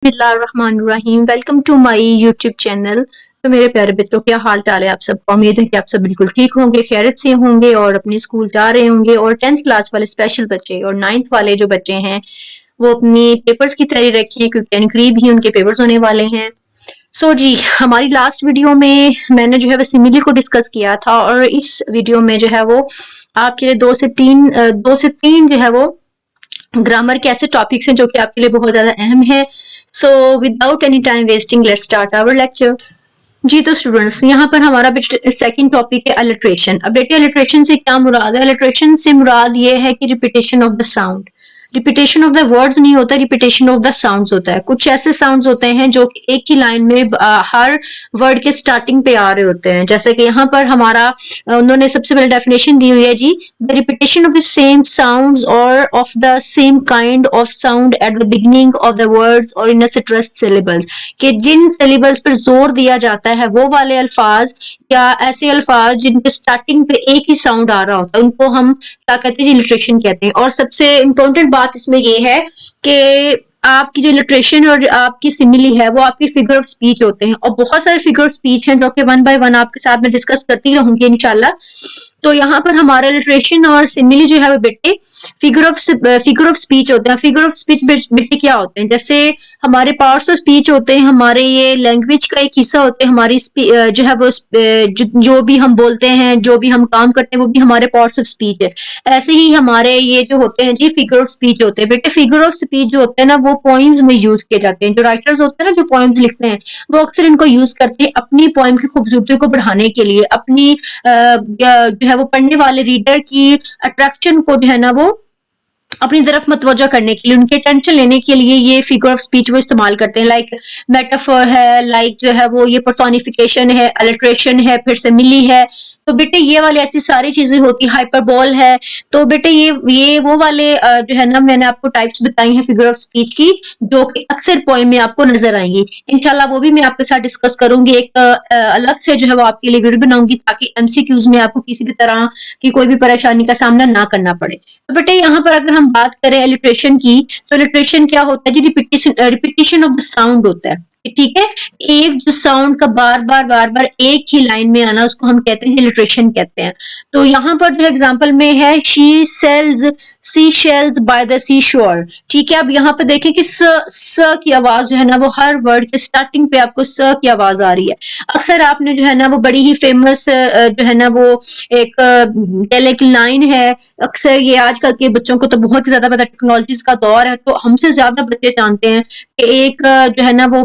बिस्मिल्लाहिर्रहमानिर्रहीम। Welcome to my YouTube channel. तो मेरे प्यारे बच्चों, क्या हाल चाल है आप सबका? उम्मीद है कि आप सब बिल्कुल ठीक होंगे, खैरियत से होंगे और अपने स्कूल जा रहे होंगे। और 10th क्लास वाले स्पेशल बच्चे और 9th वाले जो बच्चे हैं वो अपनी पेपर्स की तैयारी रखिए, क्योंकि करीब ही उनके पेपर्स होने वाले हैं। जी, हमारी लास्ट वीडियो में मैंने जो है वो सिमिली को डिस्कस किया था, और इस वीडियो में जो है वो आपके लिए दो से तीन जो है वो ग्रामर के ऐसे टॉपिक्स हैं जो कि आपके लिए बहुत ज्यादा अहम है। Without any time wasting, let's start our lecture. जी तो स्टूडेंट्स, यहाँ पर हमारा सेकंड टॉपिक है अलिट्रेशन। अब बेटे, अलिट्रेशन से क्या मुराद है? अलिट्रेशन से मुराद ये है कि repetition of the sound. Repetition of the words नहीं होता, रिपीटेशन ऑफ द साउंड्स होता है। कुछ ऐसे साउंड्स होते हैं जो कि एक ही लाइन में हर वर्ड के स्टार्टिंग पे आ रहे होते हैं। जैसे कि यहाँ पर हमारा उन्होंने सबसे पहले डेफिनेशन दी हुई है जी, the repetition of the same sounds और of the same kind of sound at the beginning of the words और इन स्ट्रेस्ड सिलेबल्स, कि जिन सिलेबल्स पर जोर दिया जाता है वो वाले अल्फाज या ऐसे अल्फाज जिनके स्टार्टिंग पे एक ही साउंड आ रहा होता है, उनको हम क्या कहते हैं? इलिट्रेशन कहते हैं। और सबसे इम्पोर्टेंट बात इसमें ये है कि आपकी जो इलिट्रेशन और आपकी सिमिली है वो आपकी फिगर ऑफ स्पीच होते हैं, और बहुत सारे फिगर ऑफ स्पीच हैं जो कि वन बाय वन आपके साथ में डिस्कस करती रहूंगी इंशाल्लाह। तो यहाँ पर हमारा इलिट्रेशन और सिमिली जो है वो बेटे फिगर ऑफ स्पीच होते हैं। फिगर ऑफ स्पीच बेटे क्या होते हैं? जैसे हमारे पार्ट्स ऑफ स्पीच होते हैं, हमारे ये लैंग्वेज का एक हिस्सा होते हैं। हमारी जो है वो जो भी हम बोलते हैं, जो भी हम काम करते हैं, वो भी हमारे पार्ट्स ऑफ स्पीच है। ऐसे ही हमारे ये जो होते हैं जी फिगर ऑफ स्पीच होते हैं। बेटे फिगर ऑफ स्पीच जो होते हैं ना, वो पोइम्स में यूज किए जाते हैं। जो राइटर्स होते हैं ना, जो पोइम्स लिखते हैं, वो अक्सर इनको यूज करते हैं अपनी पोइम की खूबसूरती को बढ़ाने के लिए, अपनी जो है वो पढ़ने वाले रीडर की अट्रैक्शन को जो है ना वो अपनी तरफ मतवजा करने के लिए, उनके अटेंशन लेने के लिए ये फिगर ऑफ स्पीच वो इस्तेमाल करते हैं। लाइक मेटाफर है, लाइक जो है वो ये पर्सोनिफिकेशन है, अलिट्रेशन है, फिर सिमिली है। तो बेटे ये वाली ऐसी सारी चीजें होती है, हाइपरबोल है। तो बेटे ये वो वाले जो है ना, मैंने आपको टाइप्स बताई हैं फिगर ऑफ स्पीच की, जो कि अक्सर पोएम में आपको नजर आएंगी। इंशाल्लाह वो भी मैं आपके साथ डिस्कस करूंगी। एक अलग से जो है वो आपके लिए वीडियो बनाऊंगी, ताकि एमसीक्यूज में आपको किसी भी तरह की कोई भी परेशानी का सामना ना करना पड़े। तो बेटे यहाँ पर अगर हम बात करें अलिट्रेशन की, तो अलिट्रेशन क्या होता है जी? रिपीटिशन ऑफ द साउंड होता है। ठीक है, एक जो साउंड का बार बार एक ही लाइन में आना, उसको हम कहते हैं अलिट्रेशन कहते हैं। तो यहाँ पर जो एग्जांपल में है, she sells sea shells by the sea shore. ठीक है, अब यहाँ पे देखें कि स की आवाज जो है ना, वो हर वर्ड के स्टार्टिंग पे आपको स की आवाज आ रही है। अक्सर आपने जो है ना वो बड़ी ही फेमस जो है ना वो एक लाइन है। अक्सर ये आजकल के बच्चों को तो बहुत ही ज्यादा पता, टेक्नोलॉजीज का दौर है, तो हमसे ज्यादा बच्चे जानते हैं कि एक जो है ना वो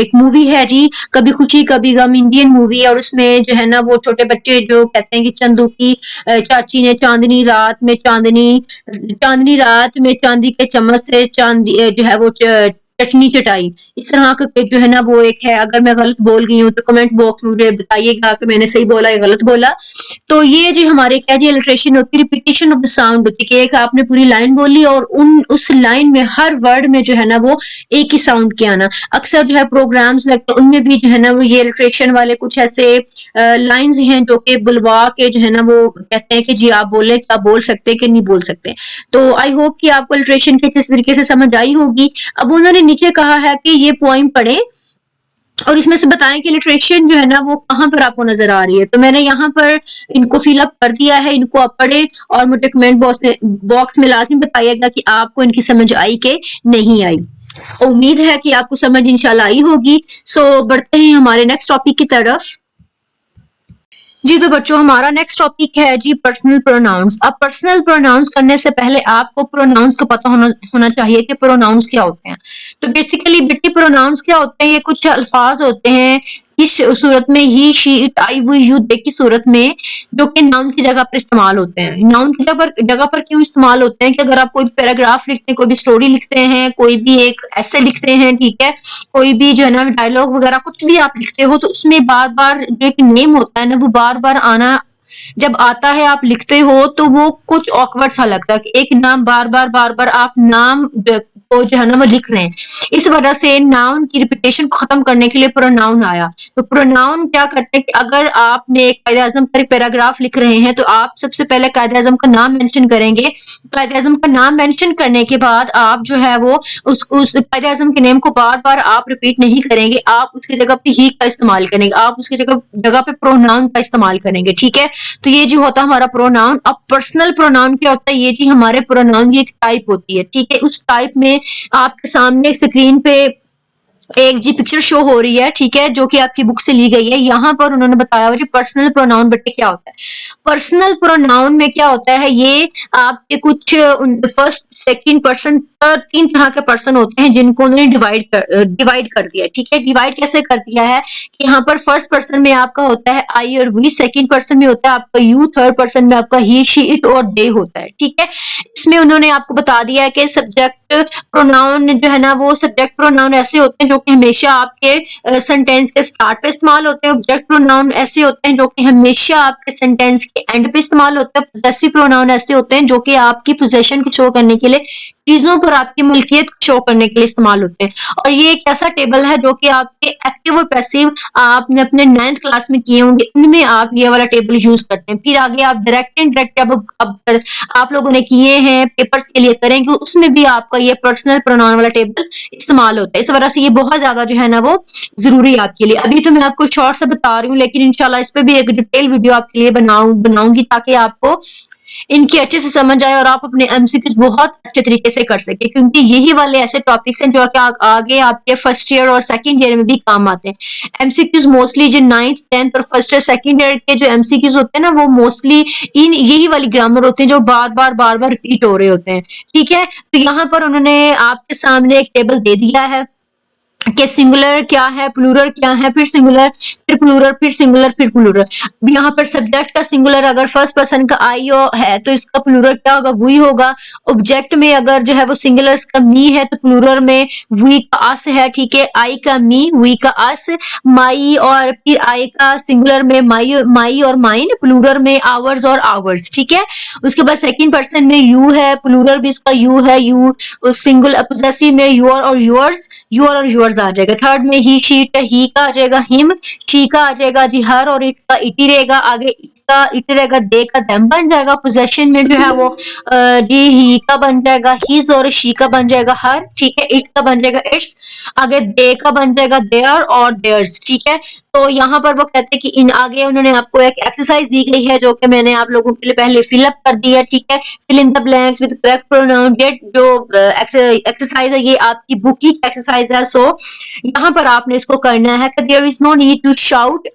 एक मूवी है जी, कभी खुशी कभी गम, इंडियन मूवी है। और उसमें जो है ना वो छोटे बच्चे जो कहते हैं कि चंदू की चाची ने चांदनी रात में चांदी के चम्मच से चांदी जो है वो चटनी चटाई। इस तरह का जो है ना वो एक है। अगर मैं गलत बोल गई हूँ तो कमेंट बॉक्स में मुझे बताइएगा कि मैंने सही बोला या गलत बोला। तो ये जो हमारे क्या जी अलिट्रेशन होती है, रिपीटेशन ऑफ द साउंड होती है, कि एक आपने पूरी लाइन बोली और उस लाइन में हर वर्ड में जो है ना वो एक ही साउंड के आना। अक्सर जो है प्रोग्राम्स लगते हैं, उनमें भी जो है ना वो ये अलिट्रेशन वाले कुछ ऐसे लाइंस हैं जो कि बुलवा के जो है ना वो कहते हैं कि जी आप बोले, आप बोल सकते हैं कि नहीं बोल सकते। तो आई होप कि आपको अलिट्रेशन की किस तरीके से समझ आई होगी। अब उन्होंने नीचे कहा है कि ये पोइम पढ़े और इसमें से बताएं कि लिटरेशन जो है ना वो कहाँ पर आपको नजर आ रही है। तो मैंने यहाँ पर इनको फिलअप कर दिया है, इनको आप पढ़े और मुझे कमेंट बॉक्स में लाजमी बताइएगा कि आपको इनकी समझ आई कि नहीं आई। उम्मीद है कि आपको समझ इंशाल्लाह आई होगी। बढ़ते हैं हमारे नेक्स्ट टॉपिक की तरफ। जी तो बच्चों, हमारा नेक्स्ट टॉपिक है जी पर्सनल प्रोनाउंस। अब पर्सनल प्रोनाउंस करने से पहले आपको प्रोनाउंस का पता होना चाहिए कि प्रोनाउंस क्या होते हैं। तो बेसिकली बेटी प्रोनाउंस क्या होते हैं? ये कुछ अल्फाज होते हैं इस सूरत में, he, she, it, I, we, you, they की सूरत में, जो कि नाउन की जगह पर इस्तेमाल होते हैं। नाउन की जगह पर क्यों इस्तेमाल होते हैं? कि अगर आप कोई पैराग्राफ लिखते हैं, कोई भी स्टोरी लिखते हैं, कोई भी एक ऐसे लिखते हैं, ठीक है, कोई भी जो है ना डायलॉग वगैरह कुछ भी आप लिखते हो, तो उसमें बार बार जो एक नेम होता है ना, वो बार बार आना जब आता है, आप लिखते हो तो वो कुछ ऑकवर्ड सा लगता है कि एक नाम बार बार आप नाम को जो है ना वो लिख रहे हैं। इस वजह से नाउन की रिपीटेशन को खत्म करने के लिए प्रोनाउन आया। तो प्रोनाउन क्या करते हैं कि अगर आपने कायदे आजम पर पैराग्राफ लिख रहे हैं तो आप सबसे पहले कायदे आजम का नाम मेंशन करेंगे। कायदे आजम का नाम मेंशन करने के बाद आप जो है वो उस कायदे आजम के नेम को बार बार आप रिपीट नहीं करेंगे, आप उसकी जगह पे ही का इस्तेमाल करेंगे, आप उसकी जगह पे प्रोनाउन का इस्तेमाल करेंगे। ठीक है, तो ये जो होता है हमारा प्रोनाउन। अब पर्सनल प्रोनाउन क्या होता है, ये जी हमारे प्रोनाउन की एक टाइप होती है। ठीक है, उस टाइप में आपके सामने स्क्रीन पे एक जी पिक्चर शो हो रही है, ठीक है, जो कि आपकी बुक से ली गई है। यहाँ पर उन्होंने बताया हुआ जी पर्सनल प्रोनाउन बेटे क्या होता है। पर्सनल प्रोनाउन में क्या होता है, ये आपके कुछ फर्स्ट सेकंड पर्सन, तीन तरह के पर्सन होते हैं जिनको उन्होंने डिवाइड कर दिया। ठीक है, डिवाइड कैसे कर दिया है कि यहाँ पर फर्स्ट पर्सन में आपका होता है आई और वी, सेकंड पर्सन में होता है आपका यू, थर्ड पर्सन में आपका ही, शी, इट और दे होता है। ठीक है, इसमें उन्होंने आपको बता दिया है कि सब्जेक्ट प्रोनाउन जो है ना वो सब्जेक्ट प्रोनाउन ऐसे होते हैं जो कि हमेशा आपके सेंटेंस के स्टार्ट पे इस्तेमाल होते हैं। ऑब्जेक्ट प्रोनाउन ऐसे होते हैं जो कि हमेशा आपके सेंटेंस के एंड पे इस्तेमाल होते हैं। पोजेसिव प्रोनाउन ऐसे होते हैं जो कि आपकी पोजेशन को शो करने के लिए, चीजों पर आपकी मुल्कियत को शो करने के लिए इस्तेमाल होते हैं। और ये एक ऐसा टेबल है जो कि आपके एक्टिव और पैसिव आपने अपने 9th क्लास में किए होंगे, उनमें आप ये वाला टेबल यूज करते हैं। फिर आगे आप डायरेक्ट इनडायरेक्ट अब आप लोगों ने किए हैं पेपर्स के लिए करेंगे, उसमें भी आपका ये पर्सनल प्रोनाउन वाला टेबल इस्तेमाल होता है। इस वजह से ये बहुत ज्यादा जो है ना वो जरूरी है आपके लिए। अभी तो मैं आपको शॉर्ट से बता रही हूँ, लेकिन इंशाल्लाह इस पे भी एक डिटेल वीडियो आपके लिए बनाऊंगी ताकि आपको इनकी अच्छे से समझ आए और आप अपने एमसीक्यूज बहुत अच्छे तरीके से कर सके, क्योंकि यही वाले ऐसे टॉपिक्स हैं जो कि आगे आपके फर्स्ट ईयर और सेकंड ईयर में भी काम आते हैं। एमसीक्यूज मोस्टली जो 9th 10th और फर्स्ट ईयर सेकंड ईयर के जो एमसीक्यूज होते हैं ना वो मोस्टली इन यही वाली ग्रामर होते हैं जो बार बार रिपीट हो रहे होते हैं। ठीक है, तो यहाँ पर उन्होंने आपके सामने एक टेबल दे दिया है कि सिंगुलर क्या है, प्लूरल क्या है, फिर सिंगुलर, फिर प्लूरल, फिर सिंगुलर, फिर प्लूरल। अब यहाँ पर सब्जेक्ट का सिंगुलर अगर फर्स्ट पर्सन का आई है तो इसका प्लूरल क्या होगा, वी होगा। ऑब्जेक्ट में अगर जो है वो सिंगुलर इसका मी है तो प्लूरल में वी का अस है। ठीक है, आई का मी, वी का अस, माई और फिर आई का सिंगुलर में माई और माइन, प्लूरल में आवर्स और आवर्स। ठीक है, उसके बाद सेकंड पर्सन में यू है, प्लूरल भी इसका यू है, यू सिंगुलर पोजेसिव में योर और योर्स, योर और योर्स आ जाएगा। थर्ड में ही, शी का ही का आ जाएगा हिम, शी का आ जाएगा जी हर और इट का इट ही रहेगा। आगे इट का इट रहेगा, दे का देम बन जाएगा। पोजेशन में जो है वो जी ही का बन जाएगा हिज और शी का बन जाएगा हर। ठीक है, इट का बन जाएगा इट्स, आगे दे का बन जाएगा देयर और देयर्स। ठीक है, तो यहाँ पर वो कहते हैं कि इन आगे उन्होंने आपको एक एक्सरसाइज दी गई है जो कि मैंने आप लोगों के लिए पहले फिलअप कर दी है। ठीक है, fill in the blanks with correct pronoun. ये जो एक्सरसाइज है ये आपकी बुक की एक्सरसाइज है। सो यहाँ पर आपने इसको करना है कि there is no need to shout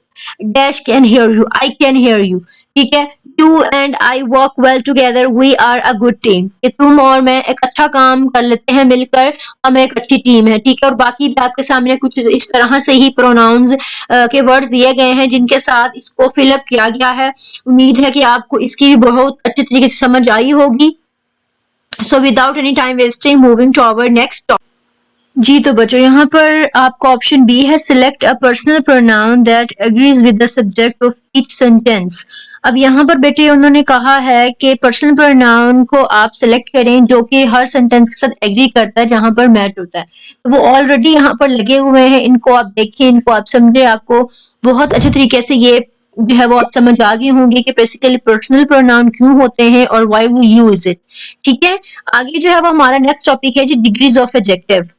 dash can hear you, I can hear you. ठीक है, you and I work well together, we are a good team. कि तुम और मैं एक अच्छा काम कर लेते हैं मिलकर, हम एक अच्छी टीम है। ठीक है, और बाकी भी आपके सामने कुछ इस तरह से ही प्रोनाउंस के वर्ड्स दिए गए हैं जिनके साथ इसको फिलअप किया गया है। उम्मीद है कि आपको इसकी भी बहुत अच्छी तरीके से समझ आई होगी। So without any time wasting moving to our next topic. जी तो बच्चों यहाँ पर आपका ऑप्शन बी है, select a personal pronoun that agrees with the subject of each sentence. अब यहाँ पर बेटे उन्होंने कहा है कि पर्सनल प्रोनाउन को आप सिलेक्ट करें जो कि हर सेंटेंस के साथ एग्री करता है, जहाँ पर मैच होता है। तो वो ऑलरेडी यहाँ पर लगे हुए हैं, इनको आप देखिए, इनको आप समझे, आपको बहुत अच्छे तरीके से ये जो है वो आप समझ आ गई होंगी कि बेसिकली पर्सनल प्रोनाउन क्यों होते हैं और व्हाई वी यूज इट। ठीक है, आगे जो है वो हमारा नेक्स्ट टॉपिक है जी डिग्रीज ऑफ एडजेक्टिव।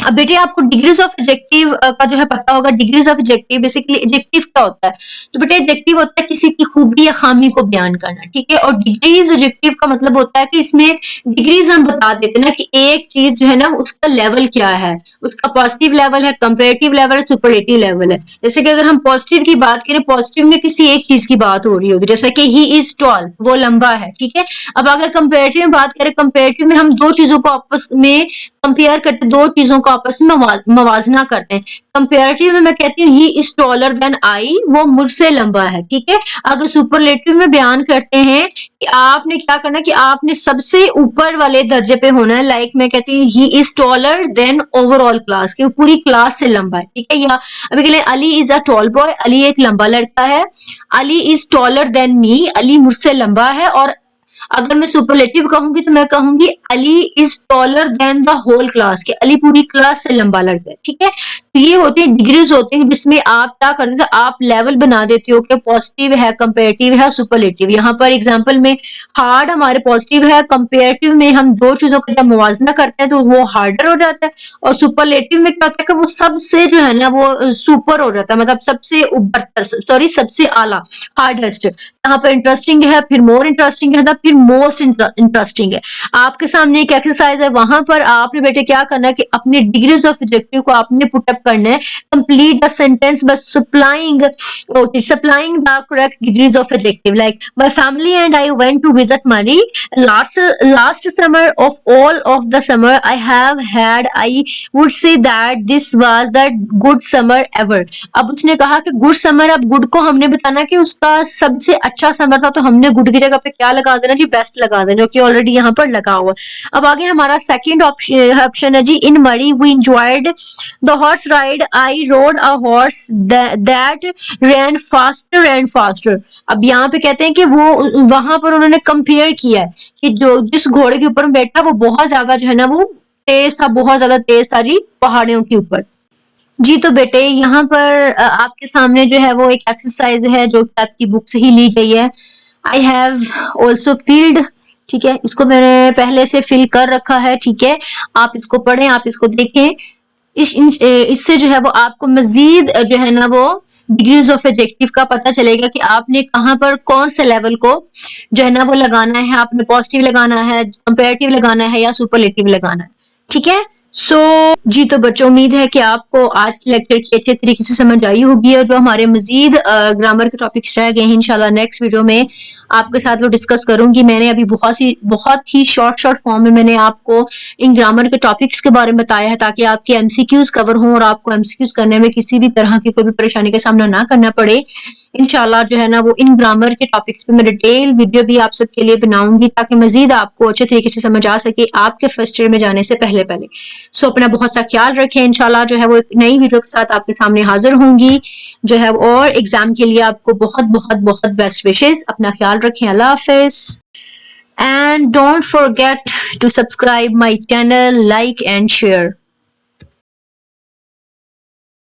अब बेटे आपको डिग्रीज ऑफ एडजेक्टिव का जो है पता होगा। Degrees of adjective basically adjective क्या होता है, तो बेटे एडजेक्टिव होता है किसी की खूबी या खामी को बयान करना। ठीक है, और डिग्रीज एडजेक्टिव का मतलब होता है कि इसमें डिग्रीज हम बता देते हैं ना कि एक चीज जो है ना उसका लेवल क्या है, उसका पॉजिटिव लेवल है, कंपैरेटिव लेवल है, सुपरलेटिव लेवल है। जैसे कि अगर हम पॉजिटिव की बात करें, पॉजिटिव में किसी एक चीज की बात हो रही होगी, जैसे कि ही इज टॉल, वो लंबा है। ठीक है, अब अगर कंपैरेटिव में बात करें, कंपैरेटिव में हम दो चीजों को आपस में कंपेयर करते, दो चीजों को आपस में मवाजना करते हैं। कंपेरेटिव में मैं कहती हूँ he is taller than I, वो मुझसे लंबा है। ठीक है, अगर सुपरलेटिव में बयान करते हैं कि आपने क्या करना है कि आपने सबसे ऊपर वाले दर्जे पे होना है। लाइक मैं कहती हूँ he is taller then overall class, कि पूरी क्लास से लंबा है। ठीक है, या अभी के लिए Ali is a tall boy, Ali एक लंबा लड़का है। Ali is taller than me, Ali मुझसे लंबा है। और अगर मैं सुपरलेटिव कहूंगी तो मैं कहूंगी Ali is taller than the whole class, के अली पूरी क्लास से लंबा लगता है। ठीक है, तो ये होती है डिग्रीज होती है जिसमें आप क्या करते हो, आप लेवल बना देते हो कि पॉजिटिव है, कंपेरेटिव है, सुपरलेटिव। यहाँ पर एग्जांपल में हार्ड हमारे पॉजिटिव है, कंपेरेटिव में हम दो चीजों का जब मुवाजना करते हैं तो वो हार्डर हो जाता है, और सुपरलेटिव में क्या होता है कि वो सबसे जो है ना वो सुपर हो जाता है, मतलब सबसे ऊपर, सॉरी सबसे आला, हार्डेस्ट। यहाँ पर इंटरेस्टिंग है, फिर मोर इंटरेस्टिंग है, फिर मोस्ट इंटरेस्टिंग है। आपके सामने एक एक्सरसाइज है, वहां पर आपने बेटे क्या करना है कि अपने डिग्रीज ऑफ ऑब्जेक्टिव को आपने पुटअप करना है, complete the sentence by supplying the correct degrees of objective. Like my family and I went to visit Murree last summer, of all of the summer I have had, I would say that this was the good summer ever. अब उसने कहा कि good summer, अब good को हमने बताना कि उसका सबसे अच्छा समर था, तो हमने गुड की जगह पे क्या लगा देना जी, बेस्ट लगा देना, जो कि ऑलरेडी यहाँ पर लगा हुआ। अब आगे हमारा सेकंड ऑप्शन है जी, in Murree we enjoyed the horse ride, I rode a horse that ran faster and faster. अब यहाँ पे कहते हैं कि वो वहां पर उन्होंने कंपेयर किया है कि जो जिस घोड़े के ऊपर बैठा वो बहुत ज्यादा जो है ना वो तेज था, बहुत ज्यादा तेज था जी पहाड़ियों के ऊपर। जी तो बेटे यहाँ पर आपके सामने जो है वो एक एक्सरसाइज है जो आपकी बुक से ही ली गई है। आई हैव ऑल्सो फील्ड, ठीक है, इसको मैंने पहले से फिल कर रखा है। ठीक है, आप इसको पढ़ें, आप इसको देखें। इससे जो है वो आपको मजीद जो है ना वो डिग्रीज ऑफ ऑब्जेक्टिव का पता चलेगा कि आपने कहाँ पर कौन से लेवल को जो है ना वो लगाना है, आपने पॉजिटिव लगाना है, कंपेरेटिव लगाना है या सुपरलेटिव लगाना है। ठीक है, जी तो बच्चों उम्मीद है कि आपको आज के लेक्चर की अच्छे तरीके से समझ आई होगी, और जो हमारे मजीद ग्रामर के टॉपिक्स रह गए हैं इंशाल्लाह नेक्स्ट वीडियो में आपके साथ वो डिस्कस करूंगी। मैंने अभी बहुत ही शॉर्ट फॉर्म में मैंने आपको इन ग्रामर के टॉपिक्स के बारे में बताया है, ताकि आपके एमसीक्यूज कवर हों और आपको एमसीक्यूज करने में किसी भी तरह की कोई भी परेशानी का सामना ना करना पड़े। इंशाल्लाह जो है ना वो इन ग्रामर के टॉपिक्स पे मैं डिटेल वीडियो भी आप सबके लिए बनाऊंगी, ताकि मजीद आपको अच्छे तरीके से समझ आ सके आपके फर्स्ट ईयर में जाने से पहले। अपना बहुत सा ख्याल रखें। इंशाल्लाह जो है वो एक नई वीडियो के साथ आपके सामने हाजिर होंगी जो है, और एग्जाम के लिए आपको बहुत बहुत बहुत बेस्ट विशेस। अपना ख्याल रखें, अल्लाह हाफिज, and don't forget to subscribe my channel, like and share.